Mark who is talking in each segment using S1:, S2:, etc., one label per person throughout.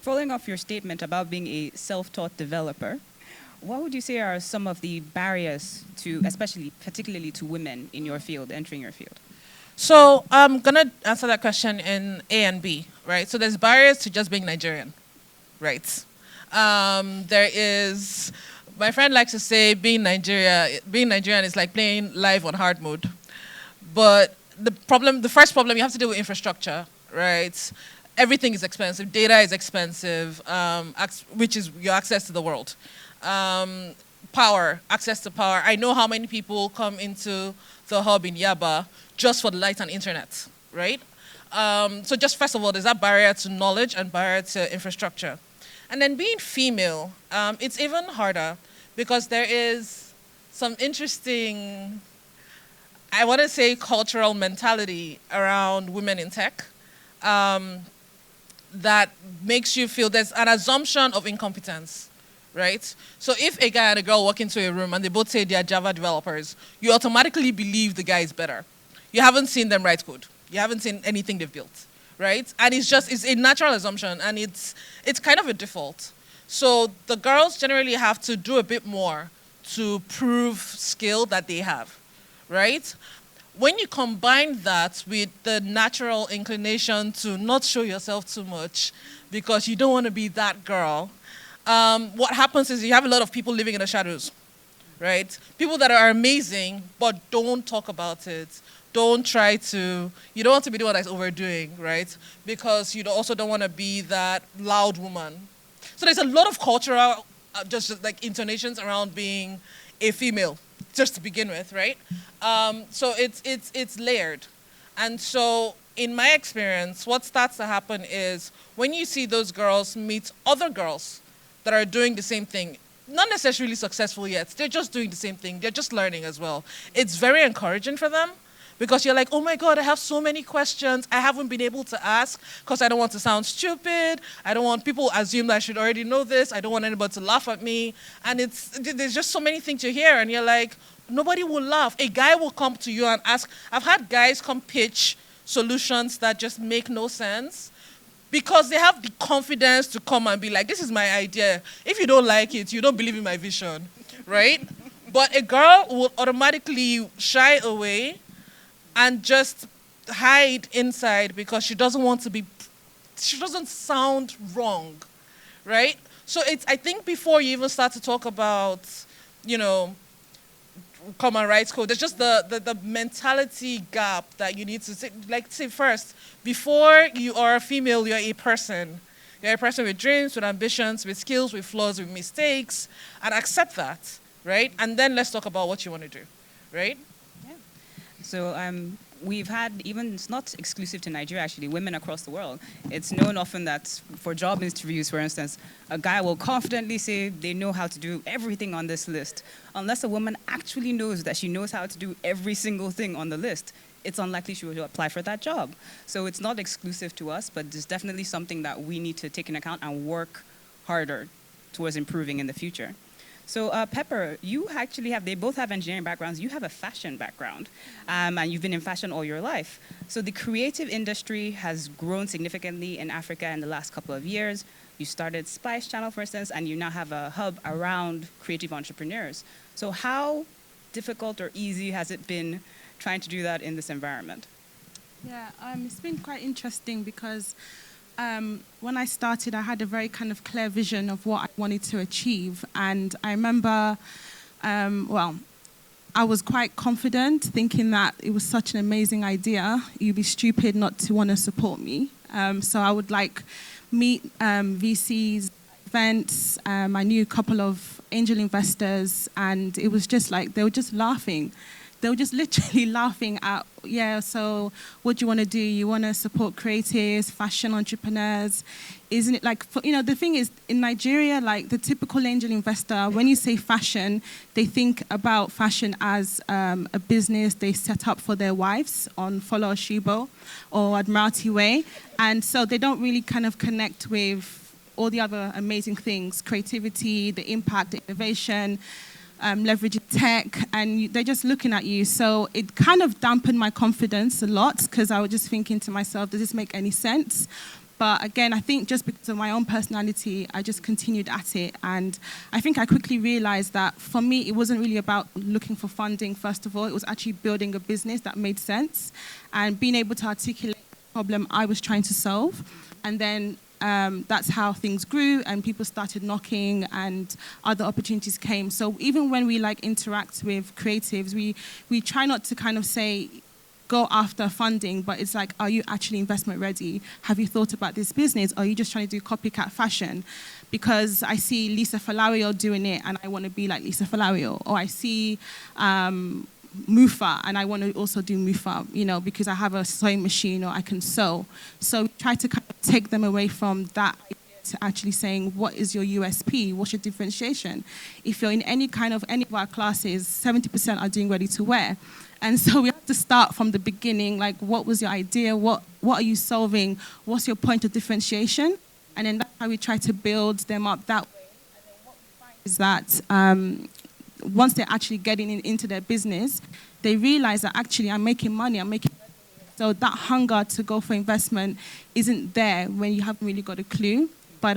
S1: Following off your statement about being a self-taught developer, what would you say are some of the barriers to, especially, particularly to women in your field, entering your field?
S2: So I'm gonna answer that question in A and B, right? So there's barriers to just being Nigerian, right? There is, my friend likes to say, being Nigerian is like playing live on hard mode. But the first problem, you have to deal with infrastructure, right? Everything is expensive. Data is expensive, which is your access to the world. Power, access to power. I know how many people come into the hub in Yaba just for the light and internet, right? So just first of all, there's that barrier to knowledge and barrier to infrastructure. And then being female, it's even harder because there is some interesting, I want to say, cultural mentality around women in tech that makes you feel there's an assumption of incompetence, right? So if a guy and a girl walk into a room and they both say they are Java developers, you automatically believe the guy is better. You haven't seen them write code. You haven't seen anything they've built, right? And it's a natural assumption, and it's kind of a default. So the girls generally have to do a bit more to prove skill that they have, right? When you combine that with the natural inclination to not show yourself too much because you don't want to be that girl, what happens is you have a lot of people living in the shadows, right? People that are amazing, but don't talk about it. You don't want to be the one that's overdoing, right? Because you also don't want to be that loud woman. So there's a lot of cultural, just like intonations around being a female, just to begin with, right? So it's layered. And so in my experience, what starts to happen is when you see those girls meet other girls that are doing the same thing, not necessarily successful yet, they're just doing the same thing, they're just learning as well. It's very encouraging for them because you're like, oh my God, I have so many questions I haven't been able to ask because I don't want to sound stupid. I don't want people to assume that I should already know this. I don't want anybody to laugh at me. And there's just so many things to hear. And you're like, nobody will laugh. A guy will come to you and ask. I've had guys come pitch solutions that just make no sense because they have the confidence to come and be like, this is my idea. If you don't like it, you don't believe in my vision, right? But a girl will automatically shy away and just hide inside because she doesn't sound wrong, right? So I think before you even start to talk about, common rights code, there's just the mentality gap that you need to say first. Before you are a female, you're a person. You're a person with dreams, with ambitions, with skills, with flaws, with mistakes, and accept that, right? And then let's talk about what you want to do, right?
S1: So we've had, even, it's not exclusive to Nigeria actually, women across the world. It's known often that for job interviews, for instance, a guy will confidently say they know how to do everything on this list. Unless a woman actually knows that she knows how to do every single thing on the list, it's unlikely she will apply for that job. So it's not exclusive to us, but it's definitely something that we need to take into account and work harder towards improving in the future. So Pepper, they both have engineering backgrounds. You have a fashion background, and you've been in fashion all your life. So the creative industry has grown significantly in Africa in the last couple of years. You started Spice Channel, for instance, and you now have a hub around creative entrepreneurs. So how difficult or easy has it been trying to do that in this environment?
S3: Yeah, it's been quite interesting because when I started, I had a very kind of clear vision of what I wanted to achieve. And I remember, I was quite confident, thinking that it was such an amazing idea. You'd be stupid not to want to support me. So I would meet VCs, events. I knew a couple of angel investors, and it was just like they were just laughing. They were just literally laughing at, so what do you want to do? You want to support creatives, fashion entrepreneurs? Isn't it the thing is, in Nigeria, the typical angel investor, when you say fashion, they think about fashion as a business they set up for their wives on Follow Oshibo or Admiralty Way. And so they don't really kind of connect with all the other amazing things, creativity, the impact, the innovation, leveraging tech, and they're just looking at you. So it kind of dampened my confidence a lot because I was just thinking to myself, does this make any sense? But again, I think just because of my own personality, I just continued at it. And I think I quickly realized that for me, it wasn't really about looking for funding, first of all. It was actually building a business that made sense and being able to articulate the problem I was trying to solve. And then that's how things grew and people started knocking and other opportunities came. So even when we like interact with creatives, we try not to kind of say, go after funding, but it's like, are you actually investment ready? Have you thought about this business? Or are you just trying to do copycat fashion? Because I see Lisa Falario doing it and I want to be like Lisa Falario. Or I see Mufa and I want to also do Mufa, you know, because I have a sewing machine or I can sew. So we try to kind of take them away from that to actually saying, what is your USP? What's your differentiation? If you're in any of our classes, 70% are doing ready to wear. And so we have to start from the beginning, like what was your idea? What are you solving? What's your point of differentiation? And then that's how we try to build them up that way. And then what we find is that once they're actually getting into their business, they realize that actually I'm making money, I'm making revenue. So that hunger to go for investment isn't there when you haven't really got a clue. But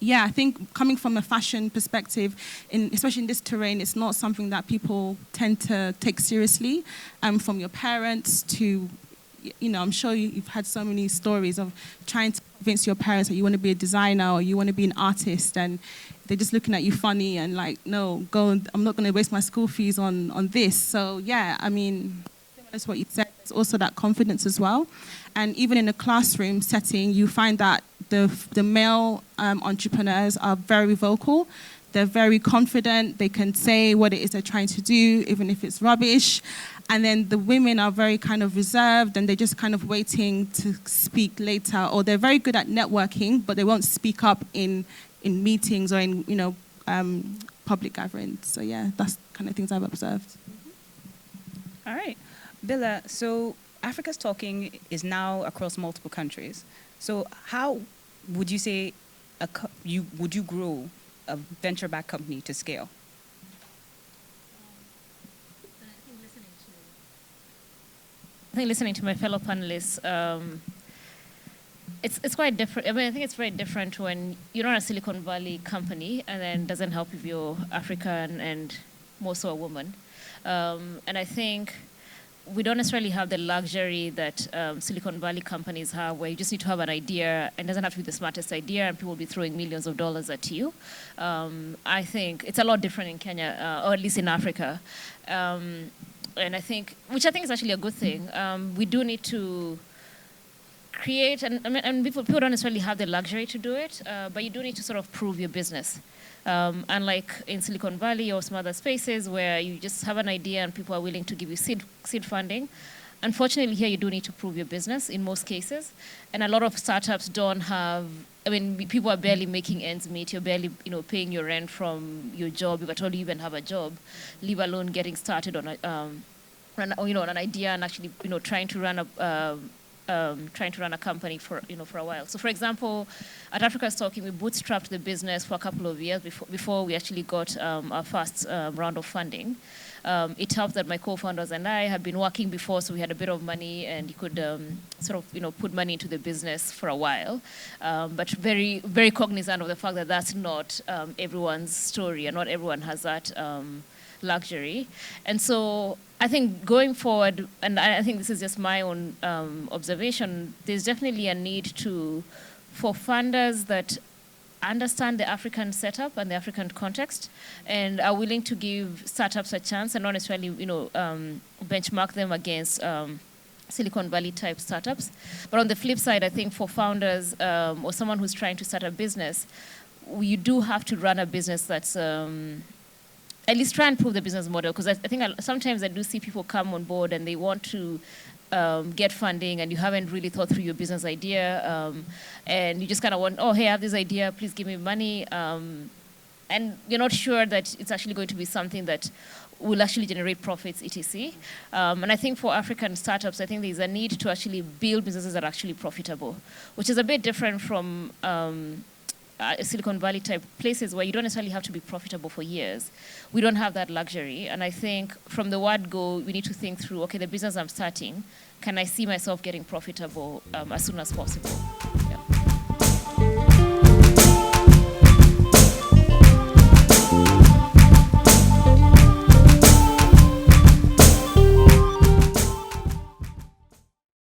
S3: yeah, I think coming from a fashion perspective, especially in this terrain, it's not something that people tend to take seriously. From your parents to, you know, I'm sure you've had so many stories of trying to convince your parents that you want to be a designer or you want to be an artist, and they're just looking at you funny and like, no, I'm not going to waste my school fees on this. So yeah, I mean, that's what you said. It's also that confidence as well. And even in a classroom setting, you find that the male entrepreneurs are very vocal. They're very confident. They can say what it is they're trying to do, even if it's rubbish. And then the women are very kind of reserved and they're just kind of waiting to speak later. Or they're very good at networking, but they won't speak up in meetings or in, you know, public gatherings. So yeah, that's the kind of things I've observed.
S1: All right. Billa, so Africa's Talking is now across multiple countries. So how would you say would you grow a venture-backed company to scale?
S4: I think listening to my fellow panelists, it's quite different. I mean, I think it's very different when you're not a Silicon Valley company and then doesn't help if you're African and more so a woman. And I think we don't necessarily have the luxury that Silicon Valley companies have, where you just need to have an idea, and it doesn't have to be the smartest idea, and people will be throwing millions of dollars at you. I think it's a lot different in Kenya, or at least in Africa. And I think, which I think is actually a good thing. We do need to create, and people don't necessarily have the luxury to do it, but you do need to sort of prove your business. Unlike in Silicon Valley or some other spaces where you just have an idea and people are willing to give you seed funding. Unfortunately, here you do need to prove your business in most cases. And a lot of startups don't have, I mean, people are barely making ends meet. You're barely, paying your rent from your job, if at all you even have a job, leave alone getting started on an idea and actually, trying to run a company for a while. So, for example, at Africa's Talking, we bootstrapped the business for a couple of years before we actually got our first round of funding. It helped that my co-founders and I had been working before, so we had a bit of money, and you could put money into the business for a while. But very, very cognizant of the fact that that's not everyone's story, and not everyone has that luxury. And so I think going forward, and I think this is just my own observation, there's definitely a need for funders that understand the African setup and the African context and are willing to give startups a chance and not necessarily, benchmark them against Silicon Valley type startups. But on the flip side, I think for founders or someone who's trying to start a business, you do have to run a business that's at least try and prove the business model, because I think sometimes I do see people come on board and they want to get funding and you haven't really thought through your business idea and you just kind of want, oh, hey, I have this idea, please give me money. And you're not sure that it's actually going to be something that will actually generate profits, etc. And I think for African startups, I think there's a need to actually build businesses that are actually profitable, which is a bit different from Silicon Valley type places where you don't necessarily have to be profitable for years. We don't have that luxury. And I think from the word go, we need to think through, okay, the business I'm starting, can I see myself getting profitable as soon as possible? Yeah.